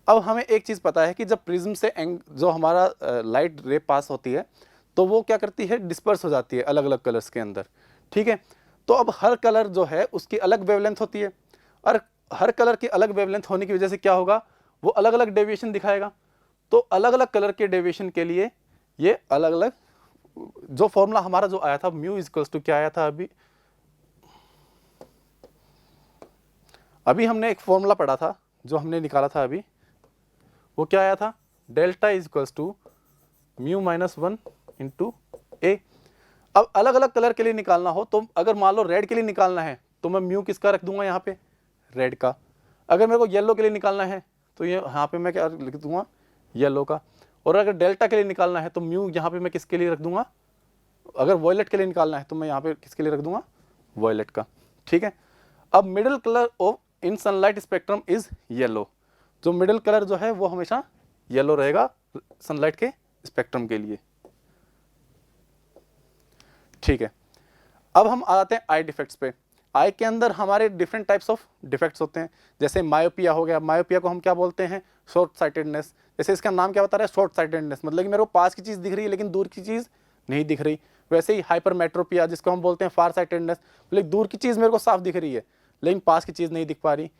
अब हमें एक चीज़ पता है कि जब प्रिज्म से जो हमारा लाइट रे पास होती है तो वो क्या करती है, डिस्पर्स हो जाती है अलग अलग कलर्स के अंदर, ठीक है। तो अब हर कलर जो है उसकी अलग वेवलेंथ होती है, और हर कलर की अलग वेवलेंथ होने की वजह से क्या होगा, वो अलग अलग डेविएशन दिखाएगा। तो अलग अलग कलर के डेविएशन के लिए ये अलग अलग, जो फॉर्मूला हमारा जो आया था म्यू इक्वल्स टू क्या आया था, अभी हमने एक फॉर्मूला पढ़ा था जो हमने निकाला था अभी, वो क्या आया था, delta is equals to mu minus 1 into A. अब अलग अलग कलर के लिए निकालना हो तो अगर मान लो रेड के लिए निकालना है तो मैं म्यू किसका रख दूंगा यहाँ पे, रेड का। अगर मेरे को येलो के लिए निकालना है तो ये यहाँ पे मैं क्या लिख दूंगा, येलो का। और अगर डेल्टा के लिए निकालना है तो म्यू यहाँ पे मैं किसके लिए रख दूंगा, अगर वॉयलेट के लिए निकालना है तो मैं यहाँ पे किसके लिए रख दूंगा, वॉयलेट का, ठीक है। अब middle colour of in sunlight spectrum is yellow, जो मिडिल कलर जो है वो हमेशा येलो रहेगा सनलाइट के स्पेक्ट्रम के लिए, ठीक है। अब हम आते हैं आई डिफेक्ट्स पे। आई के अंदर हमारे डिफरेंट टाइप्स ऑफ डिफेक्ट्स होते हैं, जैसे मायोपिया हो गया। मायोपिया को हम क्या बोलते हैं, शॉर्ट साइटेडनेस। जैसे इसका नाम क्या बता रहा है, शॉर्ट साइटेडनेस, मतलब कि मेरे को पास की चीज़ दिख रही है लेकिन दूर की चीज़ नहीं दिख रही। वैसे ही हाइपरमेट्रोपिया जिसको हम बोलते हैं फार साइटेडनेस, मतलब दूर की चीज़ मेरे को साफ दिख रही है लेकिन पास की चीज़ नहीं दिख पा रही।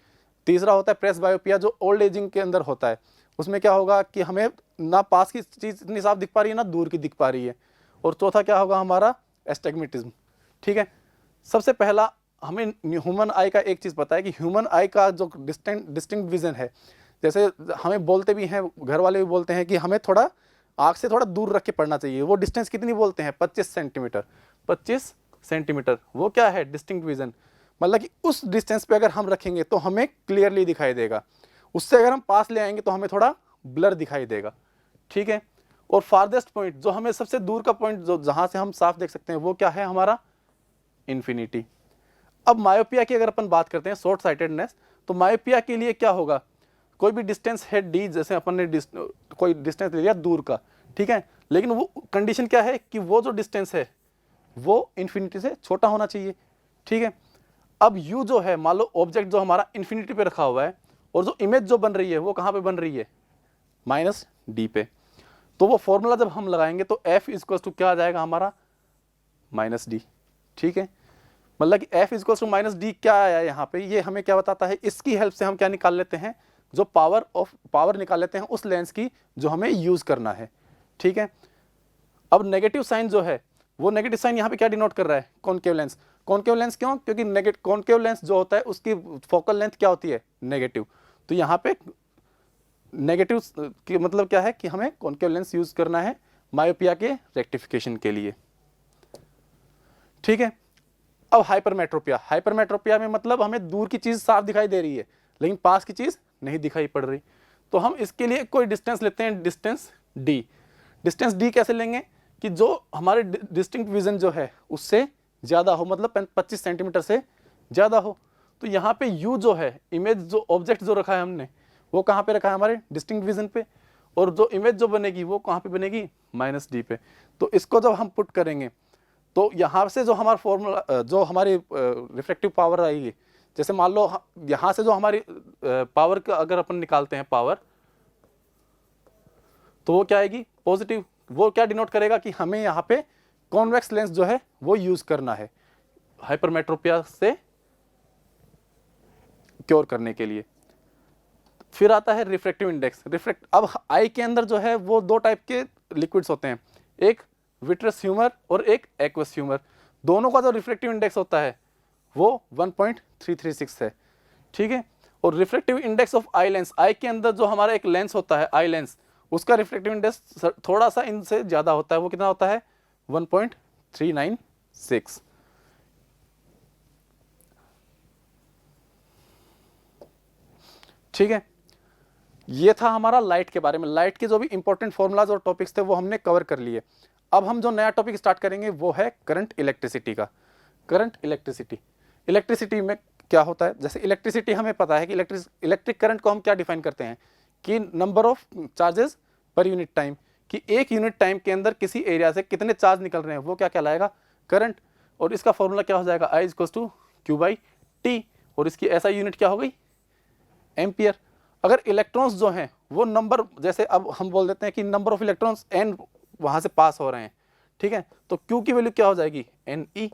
तीसरा होता है प्रेस बायोपिया, जो ओल्ड एजिंग के अंदर होता है। उसमें क्या होगा कि हमें ना पास की चीज़ इतनी साफ दिख पा रही है ना दूर की दिख पा रही है। और चौथा क्या होगा हमारा, एस्टिग्मेटिज्म, ठीक है। सबसे पहला हमें ह्यूमन आई का एक चीज़ पता है कि ह्यूमन आई का जो डिस्टिंक्ट विजन है, जैसे हमें बोलते भी हैं, घर वाले भी बोलते हैं कि हमें थोड़ा आँख से थोड़ा दूर रख के पढ़ना चाहिए। वो डिस्टेंस कितनी बोलते हैं, 25 सेंटीमीटर। 25 सेंटीमीटर वो क्या है, डिस्टिंक्ट विजन, मतलब कि उस डिस्टेंस पे अगर हम रखेंगे तो हमें क्लियरली दिखाई देगा। उससे अगर हम पास ले आएंगे तो हमें थोड़ा ब्लर दिखाई देगा, ठीक है। और फारदेस्ट पॉइंट, जो हमें सबसे दूर का पॉइंट जो जहाँ से हम साफ देख सकते हैं, वो क्या है हमारा, इन्फिनिटी। अब मायोपिया की अगर अपन बात करते हैं, शॉर्ट साइटेडनेस, तो मायोपिया के लिए क्या होगा, कोई भी डिस्टेंस है डी, जैसे अपन ने कोई डिस्टेंस ले लिया दूर का, ठीक है, लेकिन वो कंडीशन क्या है कि वो जो डिस्टेंस है वो इन्फिनिटी से छोटा होना चाहिए, ठीक है। अब यू जो है, मान लो ऑब्जेक्ट जो हमारा इन्फिनिटी पे रखा हुआ है और जो इमेज जो बन रही है वो कहाँ पे बन रही है, माइनस डी पे। तो वो फॉर्मूला जब हम लगाएंगे तो एफ इक्वल्स टू क्या आ जाएगा हमारा, माइनस डी, ठीक है। मतलब कि F equals to minus D क्या आया यहाँ पे, ये हमें क्या बताता है, इसकी हेल्प से हम क्या निकाल लेते हैं, जो पावर निकाल लेते हैं उस लेंस की जो हमें यूज करना है, ठीक है। अब नेगेटिव साइन जो है, वो नेगेटिव साइन यहाँ पे क्या डिनोट कर रहा है, कॉनकेव लेंस। कॉनकेव लेंस क्यों, क्योंकि कॉनकेव लेंस जो होता है उसकी फोकल लेंथ क्या होती है, नेगेटिव। तो यहाँ पे नेगेटिव की मतलब क्या है कि हमें कॉनकेव लेंस यूज करना है मायोपिया के रेक्टिफिकेशन के लिए, ठीक है। अब हाइपरमेट्रोपिया में मतलब हमें दूर की चीज साफ दिखाई दे रही है लेकिन पास की चीज नहीं दिखाई पड़ रही। तो हम इसके लिए कोई डिस्टेंस लेते हैं, डिस्टेंस डी। डिस्टेंस डी कैसे लेंगे कि जो हमारे डिस्टिंक्ट विजन जो है उससे ज्यादा हो, मतलब 25 सेंटीमीटर से ज्यादा हो। तो यहाँ पे यू जो है, इमेज जो ऑब्जेक्ट जो रखा है हमने, वो कहाँ पे रखा है, हमारे डिस्टिंक्ट विजन पे। और जो इमेज जो बनेगी वो कहाँ पे बनेगी, माइनस डी पे। तो इसको जब हम पुट करेंगे तो यहाँ से जो हमारा फॉर्मूला, जो हमारी रिफ्लेक्टिव पावर आएगी, जैसे मान लो यहाँ से जो हमारी पावर का अगर अपन निकालते हैं पावर, तो वो क्या आएगी, पॉजिटिव। वो क्या डिनोट करेगा कि हमें यहाँ पे कॉन्वेक्स लेंस जो है वो यूज करना है हाइपरमेट्रोपिया से क्योर करने के लिए। फिर आता है रिफ्रैक्टिव इंडेक्स। अब आई के अंदर जो है वो दो टाइप के लिक्विड्स होते हैं, एक विट्रस ह्यूमर और एक एक्वस ह्यूमर। दोनों का जो रिफ्रैक्टिव इंडेक्स होता है वो 1.336 है, ठीक है। और refractive index of eye lens, eye के अंदर जो हमारा एक लेंस होता है आई लेंस, उसका रिफ्रैक्टिव इंडेक्स थोड़ा सा इनसे ज्यादा होता है। वो कितना होता है, 1.396, ठीक है। ये था हमारा लाइट के बारे में। लाइट के जो भी इंपॉर्टेंट फॉर्मूलाज और टॉपिक्स थे वो हमने कवर कर लिए। अब हम जो नया टॉपिक स्टार्ट करेंगे वो है करंट इलेक्ट्रिसिटी का। करंट इलेक्ट्रिसिटी में क्या होता है, जैसे इलेक्ट्रिसिटी हमें पता है कि इलेक्ट्रिक करंट को हम क्या डिफाइन करते हैं कि number of charges per unit time, कि एक यूनिट टाइम के अंदर किसी एरिया से कितने चार्ज निकल रहे हैं वो क्या कहलाएगा, करंट। और इसका फॉर्मूला क्या हो जाएगा, I = Q/T। और इसकी ऐसा यूनिट क्या हो गई, एम्पियर। अगर इलेक्ट्रॉन्स जो हैं वो नंबर, जैसे अब हम बोल देते हैं कि नंबर ऑफ इलेक्ट्रॉन्स n वहाँ से पास हो रहे हैं, ठीक है, तो Q की वैल्यू क्या हो जाएगी, Ne,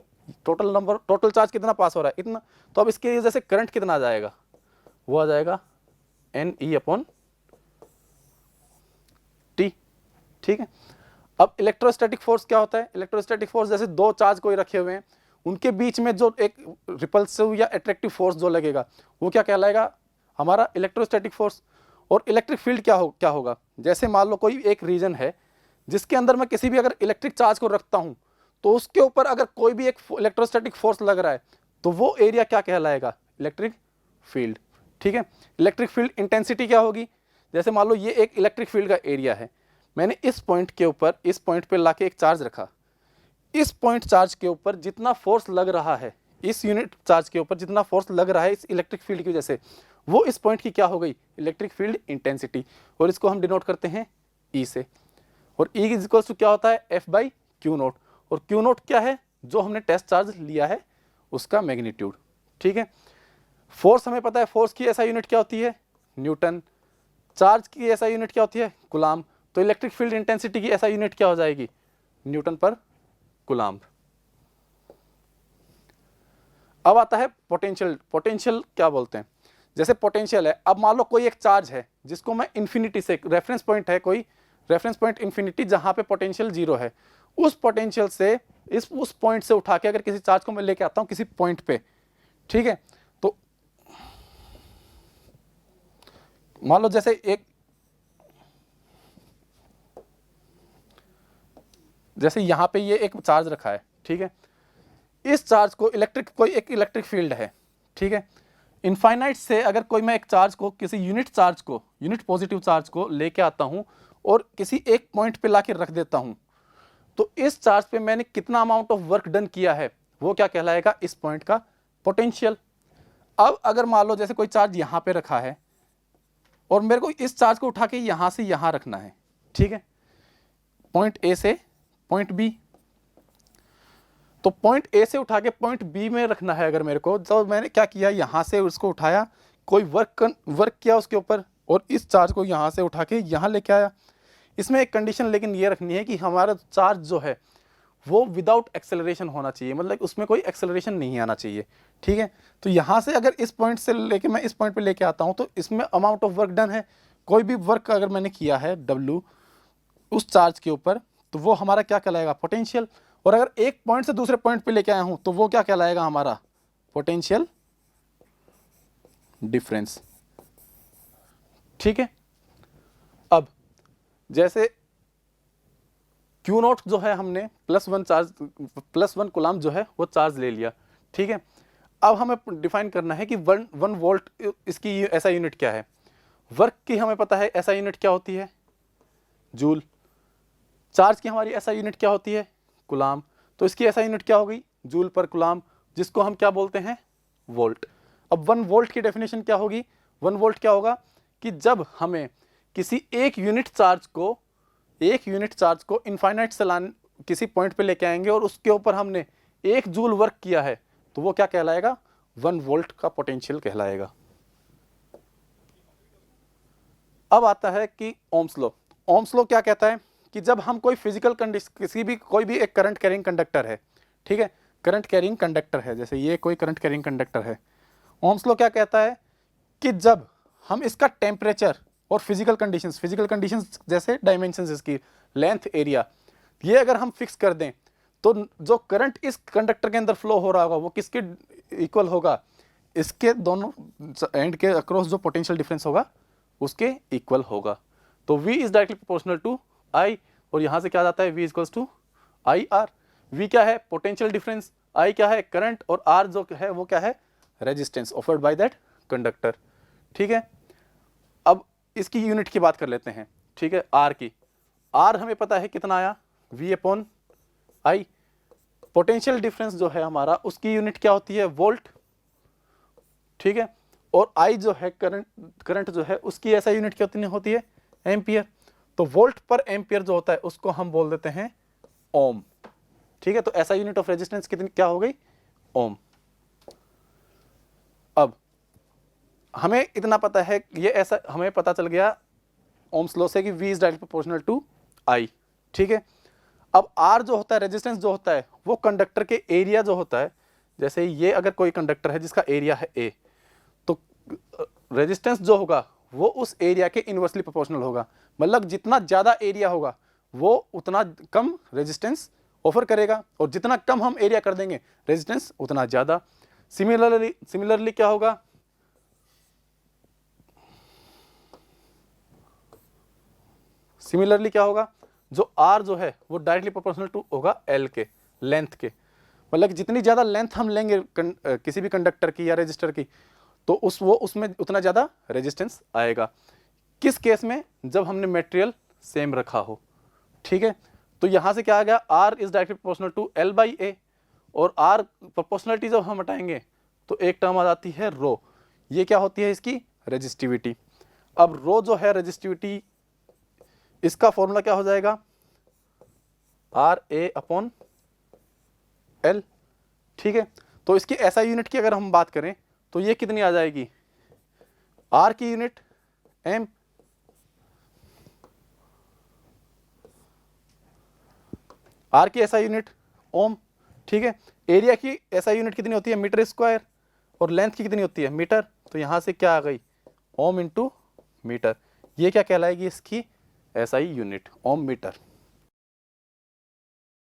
total number, total charge कितना पास हो रहा है इतना, तो अब इसके वजह से करंट कितना आ जाएगा, वो आ जाएगा Ne/T, ठीक है। अब इलेक्ट्रोस्टैटिक फोर्स क्या होता है, इलेक्ट्रोस्टैटिक फोर्स जैसे दो चार्ज कोई रखे हुए हैं, उनके बीच में जो एक रिपल्सिव या अट्रैक्टिव फोर्स जो लगेगा वो क्या कहलाएगा, हमारा इलेक्ट्रोस्टैटिक फोर्स। और इलेक्ट्रिक फील्ड क्या होगा, जैसे मान लो कोई एक रीजन है जिसके अंदर मैं किसी भी अगर इलेक्ट्रिक चार्ज को रखता हूं, तो उसके ऊपर अगर कोई भी एक इलेक्ट्रोस्टैटिक फोर्स लग रहा है, तो वो एरिया क्या कहलाएगा, इलेक्ट्रिक फील्ड, ठीक है। इलेक्ट्रिक फील्ड इंटेंसिटी क्या होगी, जैसे मान लो ये एक इलेक्ट्रिक फील्ड का एरिया है, मैंने इस पॉइंट के ऊपर, इस पॉइंट पे लाके एक चार्ज रखा, इस पॉइंट चार्ज के ऊपर जितना फोर्स लग रहा है, इस यूनिट चार्ज के ऊपर जितना फोर्स लग रहा है इस इलेक्ट्रिक फील्ड की वजह से, वो इस पॉइंट की क्या हो गई, इलेक्ट्रिक फील्ड इंटेंसिटी, और इसको हम डिनोट करते हैं E से। और E इज इक्वल टू क्या होता है, F/Q0, और Q0 क्या है, जो हमने टेस्ट चार्ज लिया है उसका मैग्नीट्यूड, ठीक है। फोर्स हमें पता है, फोर्स की ऐसा यूनिट क्या होती है, न्यूटन, चार्ज की ऐसा यूनिट क्या होती है, कूलाम्ब, तो इलेक्ट्रिक फील्ड इंटेंसिटी की ऐसा यूनिट क्या हो जाएगी, न्यूटन पर कूलाम्ब। अब आता है पोटेंशियल, पोटेंशियल क्या बोलते हैं, जैसे पोटेंशियल है, अब मान लो कोई एक चार्ज है जिसको मैं इन्फिनिटी से, रेफरेंस पॉइंट है कोई, रेफरेंस पॉइंट इन्फिनिटी जहां पे पोटेंशियल 0 है, उस पोटेंशियल से उस पॉइंट से उठा के अगर किसी चार्ज को मैं लेके आता हूं किसी पॉइंट पे, ठीक है, तो मान लो जैसे एक, जैसे यहां पे ये एक चार्ज रखा है, ठीक है, इस चार्ज को कोई एक इलेक्ट्रिक फील्ड है, ठीक है, इनफाइनाइट से अगर कोई मैं एक चार्ज को, किसी यूनिट चार्ज को, यूनिट पॉजिटिव चार्ज को लेके आता हूं और किसी एक पॉइंट पे लाके रख देता हूं, तो इस चार्ज पे मैंने कितना अमाउंट ऑफ वर्क डन किया है वो क्या कहलाएगा, इस पॉइंट का पोटेंशियल। अब अगर मान लो जैसे कोई चार्ज यहां पे रखा है और मेरे को इस चार्ज को उठा के यहां से यहां रखना है, ठीक है, पॉइंट ए से पॉइंट बी, तो पॉइंट ए से उठा के पॉइंट बी में रखना है अगर मेरे को, तो मैंने क्या किया, यहां से उसको उठाया, कोई वर्क किया उसके ऊपर, और इस चार्ज को यहां से उठा के यहां लेके आया। इसमें एक कंडीशन लेकिन ये रखनी है कि हमारा चार्ज जो है वो विदाउट एक्सेलरेशन होना चाहिए, मतलब उसमें कोई एक्सेलरेशन नहीं आना चाहिए, ठीक है। तो यहां से अगर इस पॉइंट से लेके मैं इस पॉइंट पे लेके आता हूं, तो इसमें अमाउंट ऑफ वर्क डन है, कोई भी वर्क अगर मैंने किया है W उस चार्ज के ऊपर, तो वो हमारा क्या कहलाएगा, पोटेंशियल। और अगर एक पॉइंट से दूसरे पॉइंट पे लेके आया हूं तो वो क्या कहलाएगा, हमारा पोटेंशियल डिफरेंस, ठीक है। अब जैसे Q0 जो है हमने +1 कूलाम्ब जो है वो चार्ज ले लिया, ठीक है। अब हमें डिफाइन करना है कि 1 वोल्ट इसकी ऐसा यूनिट क्या है, वर्क की हमें पता है ऐसा यूनिट क्या होती है, जूल, चार्ज की हमारी ऐसा यूनिट क्या होती है, कूलाम्ब, तो इसकी ऐसा यूनिट क्या हो गई, जूल पर कूलाम्ब, जिसको हम क्या बोलते हैं, वोल्ट। अब 1 वोल्ट की डेफिनेशन क्या होगी, 1 वोल्ट क्या होगा कि जब हमें किसी एक यूनिट चार्ज को इनफाइनाइट से किसी पॉइंट पे लेके आएंगे और उसके ऊपर हमने 1 जूल वर्क किया है, तो वो क्या कहलाएगा, 1 वोल्ट का पोटेंशियल कहलाएगा। अब आता है कि ओम्स लॉ। ओम्स लॉ क्या कहता है कि जब हम कोई फिजिकल कंडीशन, कोई भी एक करंट कैरिंग कंडक्टर है, ठीक है, करंट कैरिंग कंडक्टर है, जैसे ये कोई करंट कैरिंग कंडक्टर है, ओम्स लॉ क्या कहता है कि जब हम इसका टेम्परेचर और फिजिकल कंडीशंस जैसे डायमेंशंस, इसकी लेंथ, एरिया, ये अगर हम फिक्स कर दें, तो जो करंट इस कंडक्टर के अंदर फ्लो हो रहा होगा वो किसके इक्वल होगा, इसके दोनों एंड के अक्रॉस जो पोटेंशियल डिफरेंस होगा उसके इक्वल होगा। तो V is directly proportional to I, और यहां से क्या जाता है, V equals to IR। V क्या है, पोटेंशियल डिफरेंस, I क्या है, करंट, और R जो है वो क्या है, resistance offered by that conductor, ठीक है। अब इसकी यूनिट की बात कर लेते हैं, ठीक है, R की। R हमें पता है कितना आया, V/I। पोटेंशियल डिफरेंस जो है हमारा, उसकी यूनिट क्या होती है, वोल्ट, ठीक है। और I जो है करंट जो है, उसकी ऐसा यूनिट क्या होती है, एम्पियर। तो वोल्ट पर एम्पियर जो होता है उसको हम बोल देते हैं ओम, ठीक है। तो ऐसा यूनिट ऑफ रेजिस्टेंस कितनी क्या हो गई, ओम। अब हमें इतना पता है, ये ऐसा हमें पता चल गया ओम्स लॉ से कि V is directly proportional to I, ठीक है। अब R जो होता है, रेजिस्टेंस जो होता है, वो कंडक्टर के एरिया जो होता है, जैसे ये अगर कोई कंडक्टर है जिसका एरिया है A, तो रेजिस्टेंस जो होगा वो उस एरिया के इनवर्सली प्रोपोर्शनल होगा। मतलब जितना ज़्यादा एरिया होगा वो उतना कम रेजिस्टेंस ऑफर करेगा, और जितना कम हम एरिया कर देंगे रेजिस्टेंस उतना ज़्यादा। सिमिलरली क्या होगा, जो R जो है वो डायरेक्टली प्रोपोर्शनल टू होगा L के, लेंथ के। मतलब कि जितनी ज़्यादा लेंथ हम लेंगे किसी भी कंडक्टर की या रेजिस्टर की, तो उसमें उतना ज़्यादा रेजिस्टेंस आएगा। किस केस में, जब हमने मटेरियल सेम रखा हो, ठीक है। तो यहाँ से क्या आ गया, R is directly proportional to L by A, और R प्रोपोर्शनलिटी जब हम हटाएंगे तो एक टर्म आ जाती है रो, ये क्या होती है इसकी रेजिस्टिविटी। अब रो जो है रेजिस्टिविटी, इसका फॉर्मूला क्या हो जाएगा, RA अपॉन L, ठीक है। तो इसकी SI यूनिट की अगर हम बात करें तो ये कितनी आ जाएगी, R की यूनिट M, R की SI यूनिट ओम, ठीक है। एरिया की SI यूनिट कितनी होती है, मीटर स्क्वायर, और लेंथ की कितनी होती है, मीटर। तो यहाँ से क्या आ गई, ओम इंटू मीटर। ये क्या कहलाएगी, इसकी SI यूनिट, ओम मीटर।